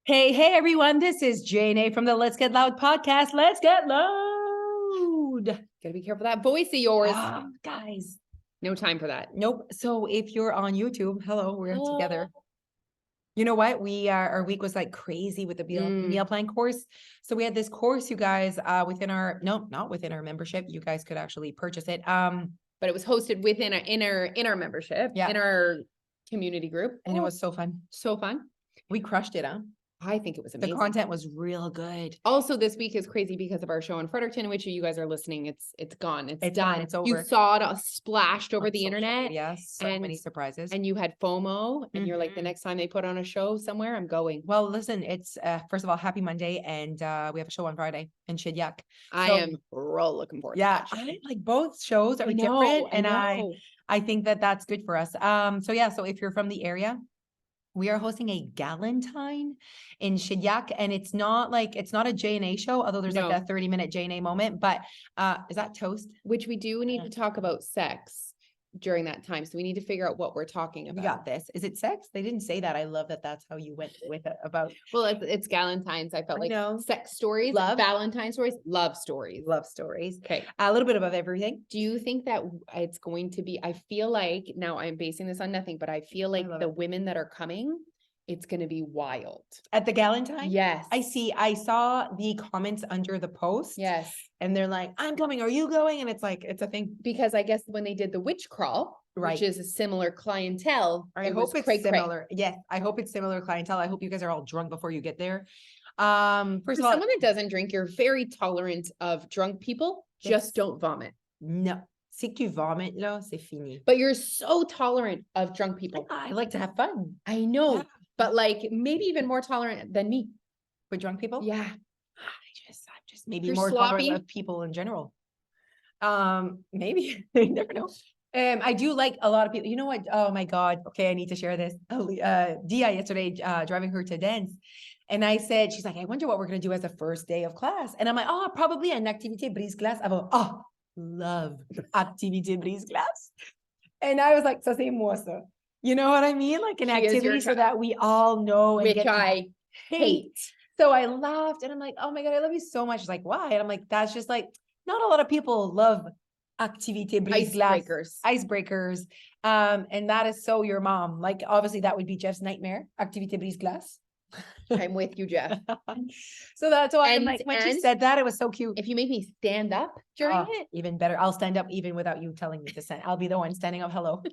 Hey, everyone. This is Jane from the Let's Get Loud podcast. Let's get loud. Gotta be careful that voice of yours. Guys. No time for that. Nope. So if you're on YouTube, hello, we're together. You know what? Our week was like crazy with the meal plan course. So we had this course, you guys, within our, not within our membership. You guys could actually purchase it. But it was hosted within our membership, in our community group. And it was so fun. So fun. We crushed it, huh? I think it was amazing. The content was real good. Also, this week is crazy because of our show in Fredericton, which you guys are listening. It's gone. It's done. It's over. You saw it splashed over the internet. Yes. So many surprises. And you had FOMO and you're like, the next time they put on a show somewhere, I'm going. Well, listen, it's first of all, happy Monday. And we have a show on Friday in Shediac. I am real looking forward to that show. I like both shows are different. And I think that's good for us. So if you're from the area, we are hosting a Galentine in Shediac, and it's not a J&A show, although there's like a 30-minute J&A moment, but is that toast? Which we do need to talk about sex during that time. So we need to figure out what we're talking about. We got this. Is it sex? They didn't say that. I love that that's how you went with it about. Well, it's Galentine's. I felt like sex stories, Valentine stories, love stories. Okay. A little bit of everything. Do you think that it's going to be, I feel like, now I'm basing this on nothing, but I feel like the women that are coming, it's going to be wild. At the Galentine? Yes. I saw the comments under the post. Yes. And they're like, I'm coming. Are you going? And it's like, it's a thing. Because I guess when they did the witch crawl, which is a similar clientele. I hope it's similar. Yes. I hope it's similar clientele. I hope you guys are all drunk before you get there. First of all, someone that doesn't drink, you're very tolerant of drunk people. Just don't vomit. No. Si tu vomites, là, c'est fini. But you're so tolerant of drunk people. I like to have fun. I know. Yeah. But like maybe even more tolerant than me. With drunk people? Yeah. I'm just maybe more tolerant of people in general. Maybe. You never know. I do like a lot of people. You know what? Oh my God. Okay, I need to share this. Dia yesterday, driving her to dance. And I said, she's like, I wonder what we're going to do as a first day of class. And I'm like, probably an activité brise-glace. I go, love activité brise-glace. And I was like, ça c'est moi ça. You know what I mean? Like an activity so that we all know. And which I hate. So I laughed and I'm like, oh my God, I love you so much. She's like, why? And I'm like, that's just like, not a lot of people love activité brise-glace. Icebreakers. And that is so your mom. Like, obviously that would be Jeff's nightmare. Activité brise-glace. I'm with you, Jeff. So that's why I'm like, when she said that, it was so cute. If you make me stand up during it, even better. I'll stand up even without you telling me to stand. I'll be the one standing up. Hello.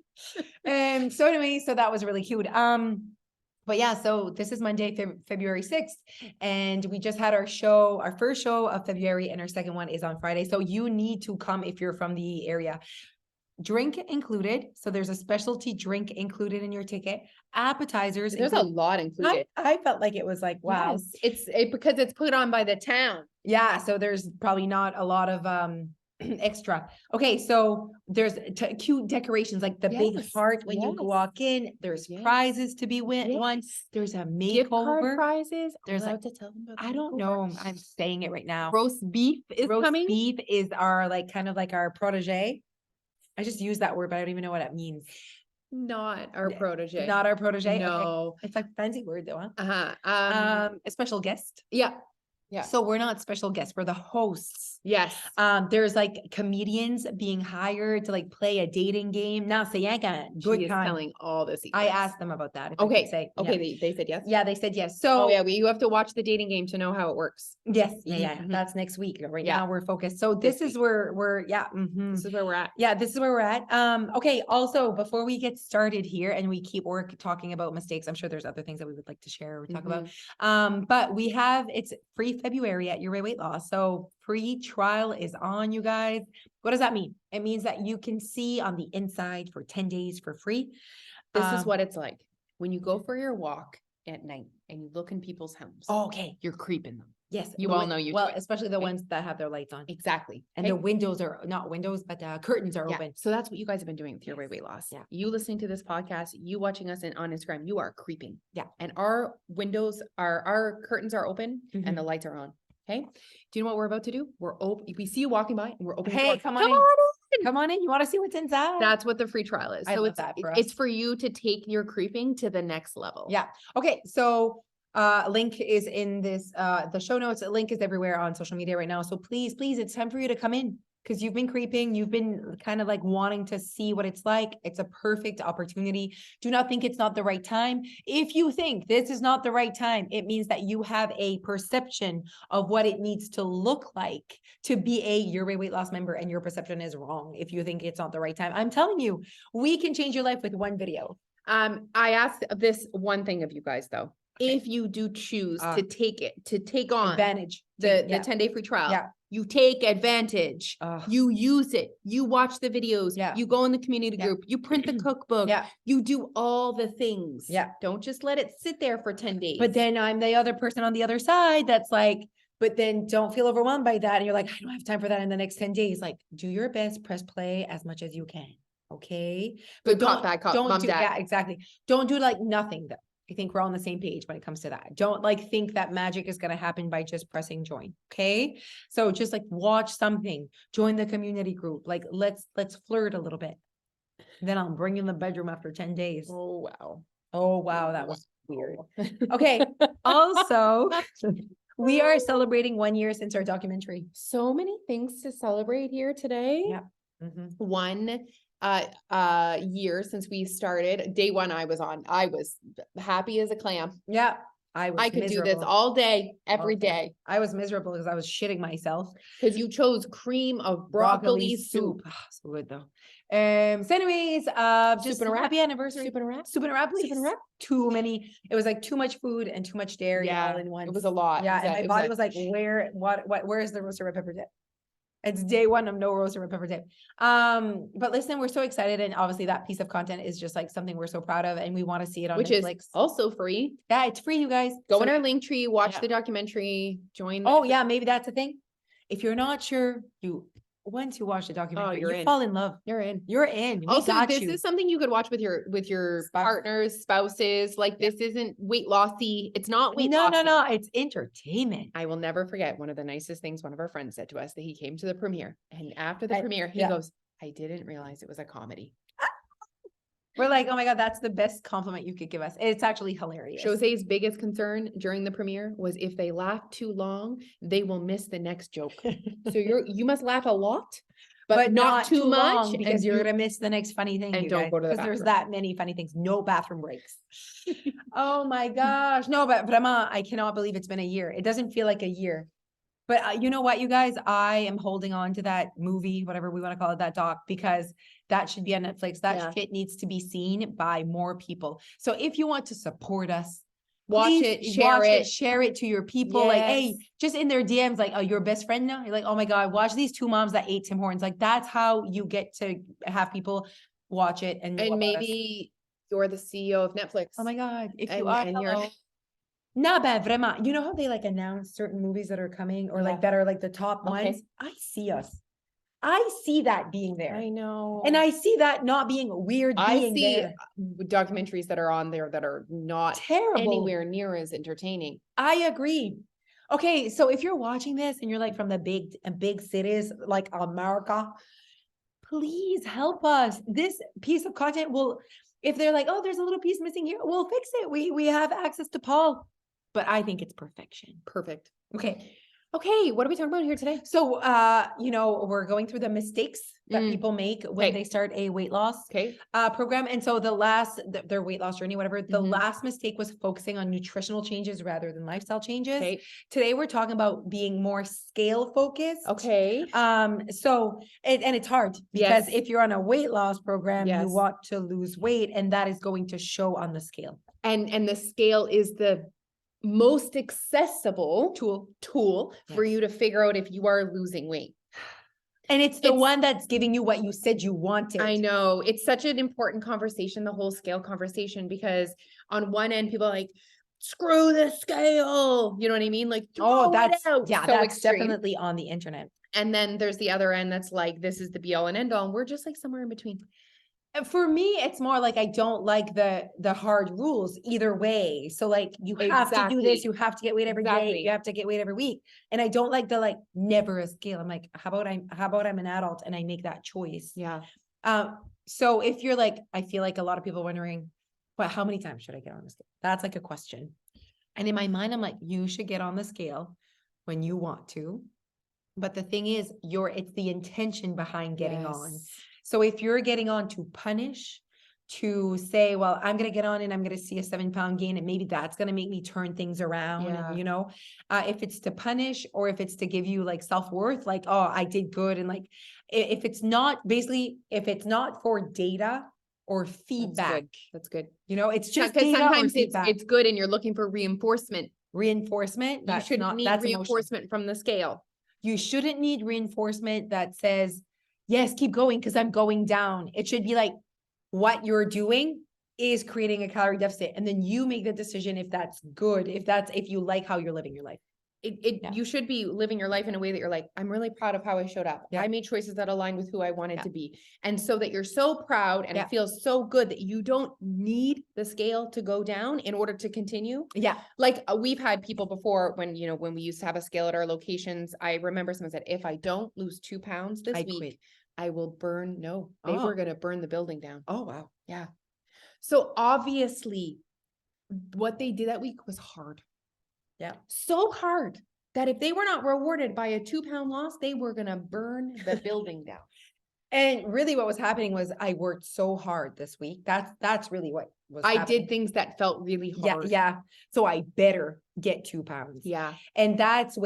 So anyway, so that was really cute. But yeah, so this is Monday, February 6th, and we just had our first show of February, and our second one is on Friday. So you need to come if you're from the area. Drink included. So there's a specialty drink included in your ticket. Appetizers. There's a lot included. I felt like it was like, wow. Yes. It's because it's put on by the town. Yeah. So there's probably not a lot of extra. Okay. So there's cute decorations, like the big heart when you walk in. There's prizes to be won. There's a makeover. Gift card prizes. There's like, to tell them about I don't know. I'm saying it right now. Roast beef is coming. Roast beef is our kind of like our protege. I just use that word, but I don't even know what it means. Not our protege. Not our protege. No. Okay. It's like a fancy word though, huh? A special guest. Yeah. Yeah. So we're not special guests. We're the hosts. Yes. There's like comedians being hired to like play a dating game. Now, Sayanka, good time. Telling all this. I asked them about that. Okay. They said yes. Yeah, they said yes. So you have to watch the dating game to know how it works. Yes. Yeah. That's next week. Right now we're focused. So this is where we're. This is where we're at. Yeah, this is where we're at. Okay. Also, before we get started here and we keep talking about mistakes, I'm sure there's other things that we would like to share or talk about. But it's free February at Your Weight Loss. So free trial is on, you guys. What does that mean? It means that you can see on the inside for 10 days for free. This is what it's like when you go for your walk at night and you look in people's homes. Oh, okay. You're creeping them. Yes. You all know you. Well, especially the ones that have their lights on. Exactly. And the windows are not windows, but curtains are open. So that's what you guys have been doing with Your Weight Loss. Yeah. You listening to this podcast, you watching us on Instagram, you are creeping. Yeah. And our curtains are open and the lights are on. Okay. Do you know what we're about to do? We're open. We see you walking by and we're opening. Hey, come on in. Come on in. You want to see what's inside? That's what the free trial is. So it's for you to take your creeping to the next level. Yeah. Okay. So Link is in this, the show notes. A link is everywhere on social media right now. So please, please, it's time for you to come in because you've been creeping. You've been kind of like wanting to see what it's like. It's a perfect opportunity. Do not think it's not the right time. If you think this is not the right time, it means that you have a perception of what it needs to look like to be a Your Way weight loss member, and your perception is wrong if you think it's not the right time. I'm telling you, we can change your life with one video. I asked this one thing of you guys though. Okay. If you do choose to take on Advantage. the Yeah. 10-day free trial, Yeah. you take advantage, you use it, you watch the videos, Yeah. you go in the community Yeah. group, you print the cookbook, Yeah. you do all the things. Yeah. Don't just let it sit there for 10 days. But then I'm the other person on the other side that's like, but then don't feel overwhelmed by that. And you're like, I don't have time for that in the next 10 days. Like, do your best, press play as much as you can. Okay. But Good cop, bad cop, don't mom, do, dad. yeah, exactly. Don't do like nothing though. I think we're on the same page when it comes to that. Don't like think that magic is going to happen by just pressing join. Okay. So just like watch something, join the community group. Like let's flirt a little bit. Then I'll bring you in the bedroom after 10 days. Oh, wow. Oh, wow. That was weird. Okay. Also, we are celebrating 1 year since our documentary. So many things to celebrate here today. Yeah. Mm-hmm. 1 year since we started. Day 1 I was happy as a clam. Yeah. I could do this all day, every day. I was miserable because I was shitting myself. Because you chose cream of broccoli soup. Oh, so good though. So anyways, just Soup and a wrap. happy anniversary. Soup and a wrap. Soup and a wrap, please. Soup and a wrap. Too many. It was like too much food and too much dairy all in one. It was a lot. Yeah, and my body a- was like, where is the roasted red pepper dip? It's day 1 of no roasted red pepper dip. But listen, we're so excited, and obviously that piece of content is just like something we're so proud of, and we want to see it on which Netflix. is also free. Yeah, it's free, you guys. Go So- in our link tree, watch Yeah. the documentary, join. Oh yeah, maybe that's the thing. If you're not sure, once you watch the documentary, you're you in. fall in love. You're in. You're in. We Also, got this you. is something you could watch with your Spouse. partners, spouses. Like this isn't weight lossy. It's not weight No, lossy. no, it's entertainment. I will never forget one of the nicest things one of our friends said to us, that he came to the premiere, and after the premiere, he yeah. goes, I didn't realize it was a comedy. We're like, oh my God, that's the best compliment you could give us. It's actually hilarious. Jose's biggest concern during the premiere was if they laugh too long, they will miss the next joke. So you must laugh a lot, but not too much, long, because and you're you- gonna miss the next funny thing. and you don't guys, go to the because there's bathroom. that many funny things. No bathroom breaks. Oh my gosh. No, but Brahma, I cannot believe it's been a year. It doesn't feel like a year. But you know what, you guys, I am holding on to that movie, whatever we want to call it, that doc, because that should be on Netflix. That Yeah. shit needs to be seen by more people. So if you want to support us, Watch please it, share it to your people. Like, hey, Yes. just in their DMs, like, oh, your best friend now. You're like, oh my God, watch these 2 moms that ate Tim Hortons. Like, that's how you get to have people watch it and know and about us. maybe you're the CEO of Netflix. Oh my God, if you and- are, and you're- hello. Not bad, vraiment. You know how they like announce certain movies that are coming, or Yeah. like that are like the top Okay. ones? I see us. I see that being there. I know. And I see that not being weird I being see there. documentaries that are on there that are not Terrible. anywhere near as entertaining. I agree. Okay, so if you're watching this and you're like from the big cities like America, please help us. This piece of content will, if they're like, oh, there's a little piece missing here, we'll fix it. We have access to Paul, but I think it's perfection. Perfect. Okay. Okay, what are we talking about here today? So, we're going through the mistakes that people make when Okay. they start a weight loss Okay. program. And so their weight loss journey, whatever, the Mhm. last mistake was focusing on nutritional changes rather than lifestyle changes. Okay. Today, we're talking about being more scale focused. Okay. So, and it's hard because Yes. if you're on a weight loss program, Yes. you want to lose weight, and that is going to show on the scale. And the scale is the most accessible tool for Yes. you to figure out if you are losing weight. And it's the It's- one that's giving you what you said you wanted. I know it's such an important conversation, the whole scale conversation, because on one end, people are like, screw the scale. You know what I mean? Like, Oh, throw it that's, out. yeah, So that's extreme. definitely on the internet. And then there's the other end that's like, this is the be all and end all. And we're just like somewhere in between. And for me, it's more like I don't like the hard rules either way. So like you have to do this, Exactly. you have to get weight every day, Exactly. you have to get weight every week. And I don't like the like never a scale. I'm like, how about I'm an adult and I make that choice? Yeah. So if you're like, I feel like a lot of people wondering, but how many times should I get on the scale? That's like a question. And in my mind, I'm like, you should get on the scale when you want to. But the thing is, it's the intention behind getting on. Yes. So if you're getting on to punish, to say, well, I'm going to get on and I'm going to see a 7-pound gain, and maybe that's going to make me turn things around. Yeah. And, you know, if it's to punish, or if it's to give you like self-worth, like, oh, I did good. And like, if it's not for data or feedback, That's good. you know, it's just Because data or sometimes feedback. it's good and you're looking for reinforcement. Reinforcement. You shouldn't need reinforcement from the scale. You shouldn't need reinforcement that says, yes, keep going because I'm going down. It should be like, what you're doing is creating a calorie deficit. And then you make the decision if that's good, if you like how you're living your life. You should be living your life in a way that you're like, I'm really proud of how I showed up. Yeah. I made choices that aligned with who I wanted to be. And so that you're so proud and it feels so good that you don't need the scale to go down in order to continue. Yeah. Like we've had people before when we used to have a scale at our locations, I remember someone said, if I don't lose 2 pounds this week, quit. I will burn. No, they were going to burn the building down. Oh, wow. Yeah. So obviously what they did that week was hard. Yeah. So hard that if they were not rewarded by a 2-pound loss, they were going to burn the building down. And really what was happening was I worked so hard this week. That's really what was happening. did things that felt really hard. Yeah. So I better get 2 pounds. Yeah. And that's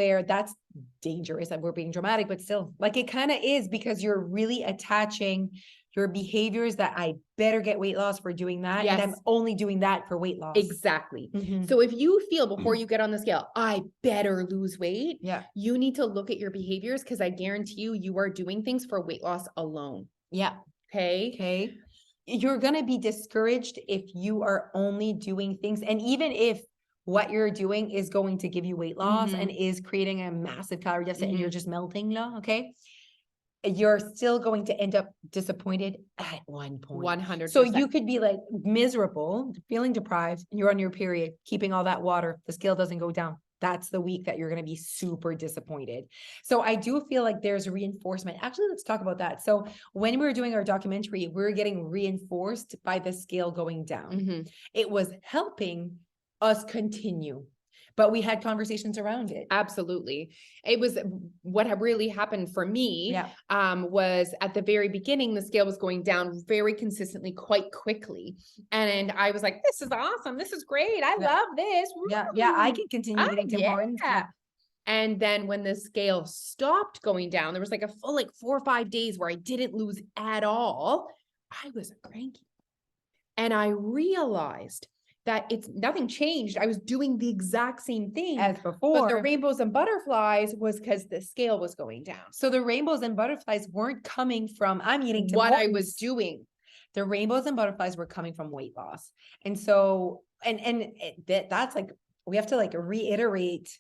dangerous. And we're being dramatic, but still, like, it kind of is, because you're really attaching your behaviors that I better get weight loss for doing that. Yes. And I'm only doing that for weight loss. Exactly. Mhm. So if you feel before you get on the scale, I better lose weight. Yeah. You need to look at your behaviors, because I guarantee you are doing things for weight loss alone. Yeah. Okay. You're going to be discouraged if you are only doing things. And even if what you're doing is going to give you weight loss and is creating a massive calorie deficit and you're just melting, okay, you're still going to end up disappointed at one point. 100%. So you could be like miserable, feeling deprived, and you're on your period, keeping all that water, the scale doesn't go down. That's the week that you're going to be super disappointed. So I do feel like there's reinforcement. Actually, let's talk about that. So when we were doing our documentary, we were getting reinforced by the scale going down. It was helping us continue, but we had conversations around it. Absolutely. It was what had really happened for me. Was at the very beginning, the scale was going down very consistently, quite quickly. And I was like, this is awesome. This is great. I love this. Yeah. I can continue getting Tim Hortons. And then when the scale stopped going down, there was like a full 4 or 5 days where I didn't lose at all. I was cranky. And I realized that nothing changed. I was doing the exact same thing as before. But the rainbows and butterflies was because the scale was going down. So the rainbows and butterflies weren't coming from, I'm eating Tim what Hortons. I was doing. The rainbows and butterflies were coming from weight loss. And so, that's like, we have to like reiterate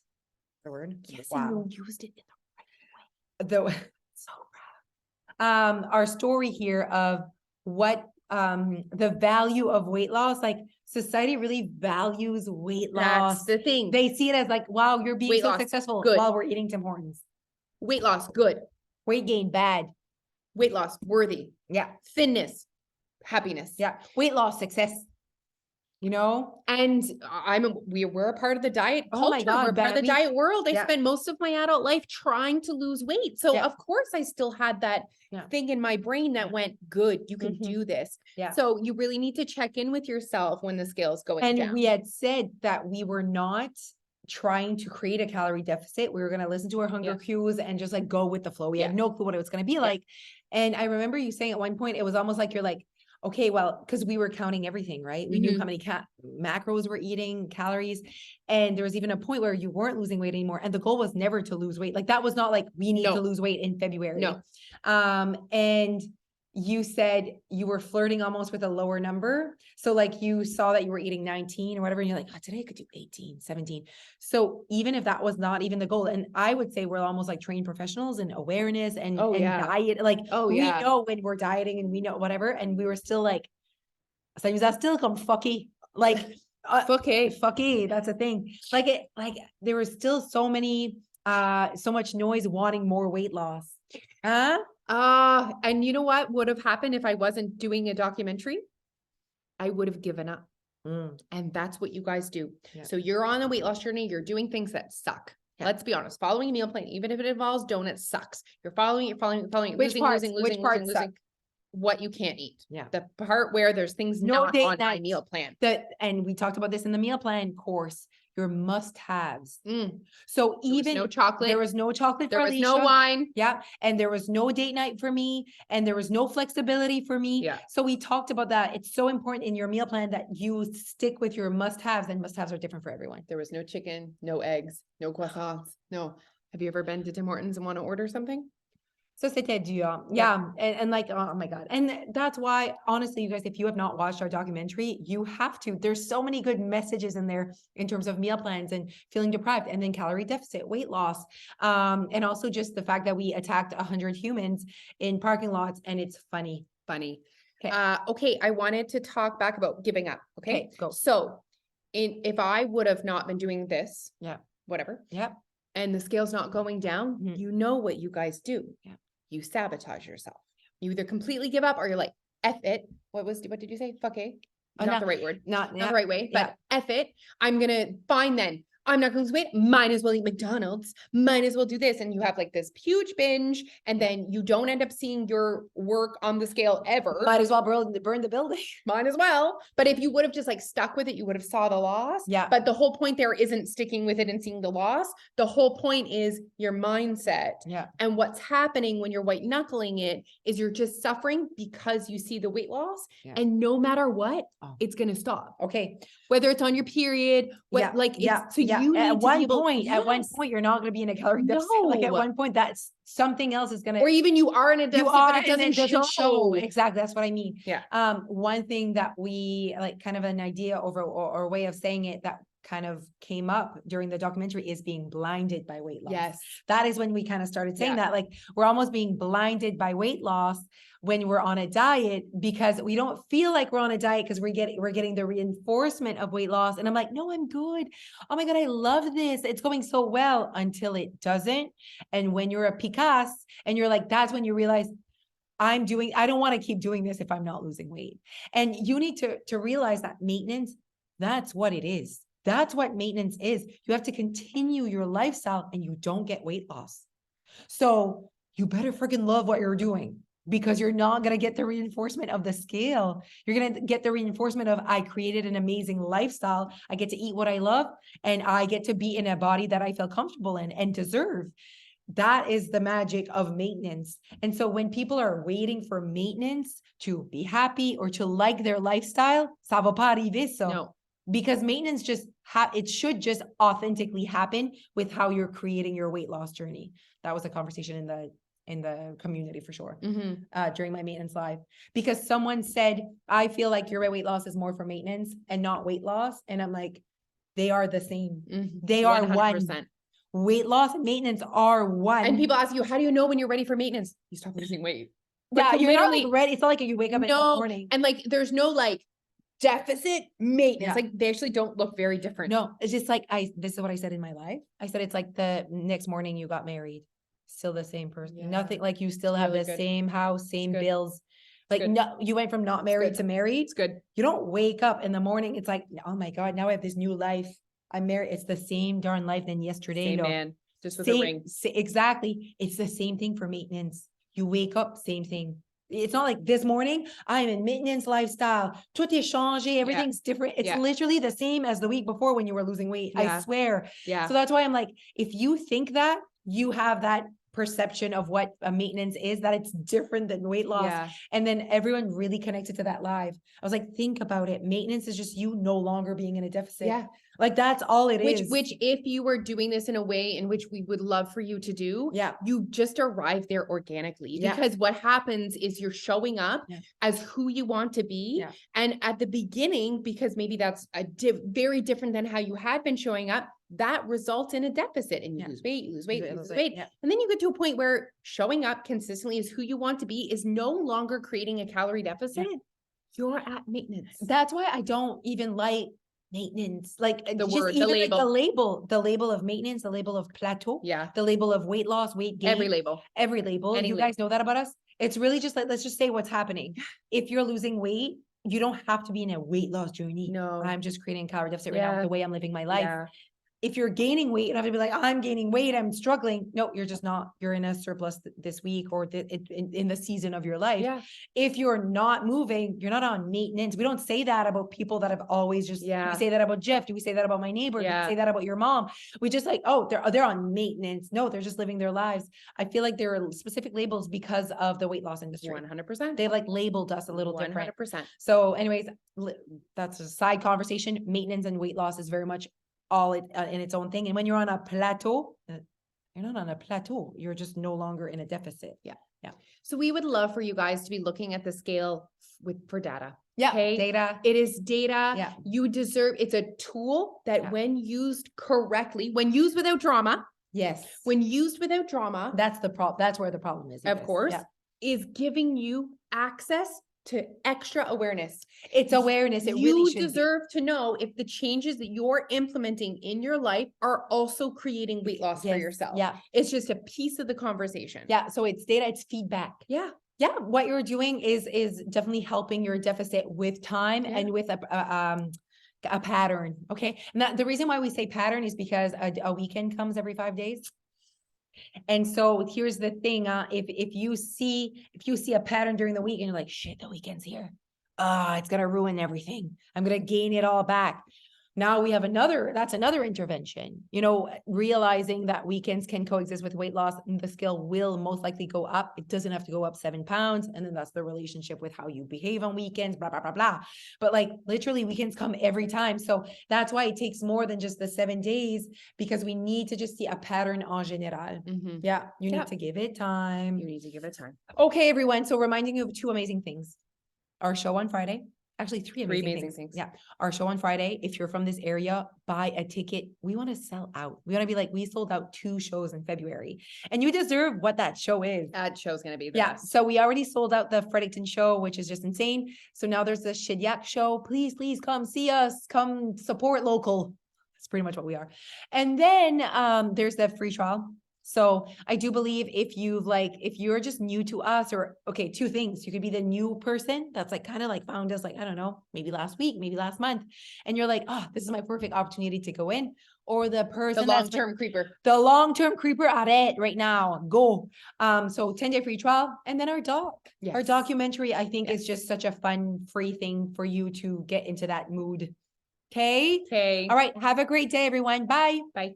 the word. Yes, wow. And you used it in the right way. So proud. Our story here of what the value of weight loss, like society really values weight loss. That's the thing. They see it as like, wow, you're being so successful while we're eating Tim Hortons. Weight loss, good. Weight gain, bad. Weight loss, worthy. Yeah. Thinness, happiness. Yeah. Weight loss, success. You know? And we're a part of the diet culture. Oh my God, we're part of the diet world. I spent most of my adult life trying to lose weight. So of course I still had that thing in my brain that went, good, you can do this. Yeah. So you really need to check in with yourself when the scale's going down. And we had said that we were not trying to create a calorie deficit. We were going to listen to our hunger cues and just like go with the flow. We had no clue what it was going to be like. And I remember you saying at one point, it was almost like you're like, okay, well, because we were counting everything, right? We knew how many macros we're eating, calories. And there was even a point where you weren't losing weight anymore. And the goal was never to lose weight. Like that was not like, we need to lose weight in February. No. And you said you were flirting almost with a lower number. So like you saw that you were eating 19 or whatever. And you're like, oh, today I could do 18, 17. So even if that was not even the goal, and I would say we're almost like trained professionals in awareness and diet. Like we know when we're dieting and we know whatever. And we were still like, sometimes I still come fucky. Like, fucky. That's a thing. Like there was still so much noise wanting more weight loss. And you know what would have happened if I wasn't doing a documentary? I would have given up. And that's what you guys do. Yeah. So you're on a weight loss journey. You're doing things that suck. Yeah. Let's be honest. Following a meal plan, even if it involves donuts, sucks. You're following, Which parts suck? What you can't eat. Yeah. The part where there's things No not date on my night. meal plan. And we talked about this in the meal plan course, your must-haves. Mm. So There was even no chocolate. there was no chocolate There for was no Alicia. wine. Yeah. And there was no date night for me. And there was no flexibility for me. Yeah. So we talked about that. It's so important in your meal plan that you stick with your must-haves, and must-haves are different for everyone. There was no chicken, no eggs, no croissants. No. Have you ever been to Tim Hortons and want to order something? So c'était dur. Yeah. And like, oh my God. And that's why, honestly, you guys, if you have not watched our documentary, you have to. There's so many good messages in there in terms of meal plans and feeling deprived, and then calorie deficit, weight loss. And also just the fact that we attacked 100 humans in parking lots, and it's funny. Funny. Okay. Okay. I wanted to talk back about giving up. Okay. Go. So if I would have not been doing this, whatever. Yep. And the scale's not going down, you know what you guys do. Yeah. You sabotage yourself. You either completely give up or you're like, F it. What did you say? Fuck it. Not the right word. Not the right way, but F it. I'm going to fine then. I'm not going to lose weight. Might as well eat McDonald's. Might as well do this. And you have like this huge binge, and then you don't end up seeing your work on the scale ever. Might as well burn the building. Might as well. But if you would have just like stuck with it, you would have saw the loss. Yeah. But the whole point there isn't sticking with it and seeing the loss. The whole point is your mindset. Yeah. And what's happening when you're white knuckling it is you're just suffering because you see the weight loss. Yeah. And no matter what, it's going to stop. Okay. Whether it's on your period, you need at one point, yes. you're not going to be in a calorie deficit. Like at one point, that's something else is going to, or even you are in a deficit, but it doesn't show. Exactly. That's what I mean. Yeah. One thing that we like, kind of an idea or way of saying it that kind of came up during the documentary is being blinded by weight loss. Yes. That is when we kind of started saying that, like, we're almost being blinded by weight loss when we're on a diet, because we don't feel like we're on a diet because we're getting the reinforcement of weight loss. And I'm like, no, I'm good. Oh my God, I love this. It's going so well, until it doesn't. And when you're a Picasso and you're like, that's when you realize, I don't want to keep doing this if I'm not losing weight. And you need to realize that maintenance, that's what it is. That's what maintenance is. You have to continue your lifestyle and you don't get weight loss. So you better freaking love what you're doing, because you're not going to get the reinforcement of the scale. You're going to get the reinforcement of, I created an amazing lifestyle. I get to eat what I love, and I get to be in a body that I feel comfortable in and deserve. That is the magic of maintenance. And so when people are waiting for maintenance to be happy or to like their lifestyle, ça va pas arriver ça. No. Because maintenance it should just authentically happen with how you're creating your weight loss journey. That was a conversation in the community for sure. During my maintenance live, because someone said, I feel like your weight loss is more for maintenance and not weight loss. And I'm like, they are the same. They are 100%. One. Weight loss and maintenance are one. And people ask you, how do you know when you're ready for maintenance? You stop losing weight. Yeah, you're not like ready. It's not like you wake up in the morning. And like, there's no like deficit maintenance. Like they actually don't look very different. No, it's just like, this is what I said in my life. I said, it's like the next morning you got married, still the same person. Yeah. Nothing, like you still have the same house, same bills. Like no, you went from not married to married. It's good. You don't wake up in the morning. It's like, oh my God, now I have this new life. I'm married. It's the same darn life than yesterday. Same man, just with a ring. Exactly. It's the same thing for maintenance. You wake up, same thing. It's not like this morning, I'm in maintenance lifestyle. Tout est changé. Everything's different. It's literally the same as the week before when you were losing weight. I swear. Yeah. So that's why I'm like, if you think that, you have that perception of what a maintenance is, that it's different than weight loss. Yeah. And then everyone really connected to that live. I was like, think about it. Maintenance is just you no longer being in a deficit. Yeah. Like that's all it is. Which if you were doing this in a way in which we would love for you to do, you just arrive there organically. Because what happens is you're showing up as who you want to be. Yeah. And at the beginning, because maybe that's very different than how you had been showing up, that results in a deficit, and you lose weight, you lose weight, you lose weight. And then you get to a point where showing up consistently as who you want to be is no longer creating a calorie deficit. You're at maintenance. That's why I don't even like maintenance, like the word, even the label. Like the label of maintenance, the label of plateau, the label of weight loss, weight gain, every label. You guys know that about us. It's really just like, let's just say what's happening. If you're losing weight, you don't have to be in a weight loss journey. No. I'm just creating a calorie deficit right now, Yeah. the way I'm living my life. Yeah. If you're gaining weight and I have to be like, I'm gaining weight, I'm struggling. No, you're just not. You're in a surplus this week or in the season of your life. Yeah. If you're not moving, you're not on maintenance. We don't say that about people that have always just, do Yeah. we say that about Jeff? Do we say that about my neighbor? Do Yeah. we say that about your mom? We just like, oh, they're on maintenance. No, they're just living their lives. I feel like there are specific labels because of the weight loss industry. 100%. They've like labeled us a little different. 100%. So anyways, that's a side conversation. Maintenance and weight loss is very much all in its own thing. And when you're on a plateau, you're not on a plateau. You're just no longer in a deficit. Yeah. Yeah. So we would love for you guys to be looking at the scale for data. Yeah. Okay? Data. It is data. Yeah. You deserve, it's a tool that Yeah. when used correctly, when used without drama, Yes. when used without drama, That's the problem. That's where the problem is. you of guys. course, Yeah. is giving you access to extra awareness. It's awareness. It really You should be. deserve to know if the changes that you're implementing in your life are also creating weight loss for Yes. yourself. Yeah. It's just a piece of the conversation. Yeah. So it's data, it's feedback. Yeah. Yeah. What you're doing is definitely helping your deficit with time Yeah. and with a pattern. Okay. And the reason why we say pattern is because a weekend comes every 5 days. And so here's the thing, if you see a pattern during the week and you're like, shit, the weekend's here. It's gonna ruin everything. I'm gonna gain it all back. Now we have that's another intervention, realizing that weekends can coexist with weight loss and the scale will most likely go up. It doesn't have to go up 7 pounds. And then that's the relationship with how you behave on weekends, blah, blah, blah, blah. But like literally weekends come every time. So that's why it takes more than just the 7 days because we need to just see a pattern en general. Mhm. Yeah. You Yeah. need to give it time. You need to give it time. Okay, everyone. So reminding you of 2 amazing things. Our show on Friday. Actually, 3 Three amazing amazing things. things. Yeah. Our show on Friday. If you're from this area, buy a ticket. We want to sell out. We want to be like, we sold out 2 shows in February. And you deserve what that show is. That show's going to be the Yeah. best. So we already sold out the Fredericton show, which is just insane. So now there's the Shediac show. Please come see us. Come support local. That's pretty much what we are. And then there's the free trial. So I do believe if you're just new to us or, okay, 2 things. You could be the new person that's like kind of like found us like, I don't know, maybe last week, maybe last month. And you're like, oh, this is my perfect opportunity to go in. Or the person The that's long-term creeper. the long-term creeper at it right now. Go. So 10-day free trial. And then our Yes. documentary, I think Yes. is just such a fun, free thing for you to get into that mood. Okay. Okay. All right. Have a great day, everyone. Bye. Bye.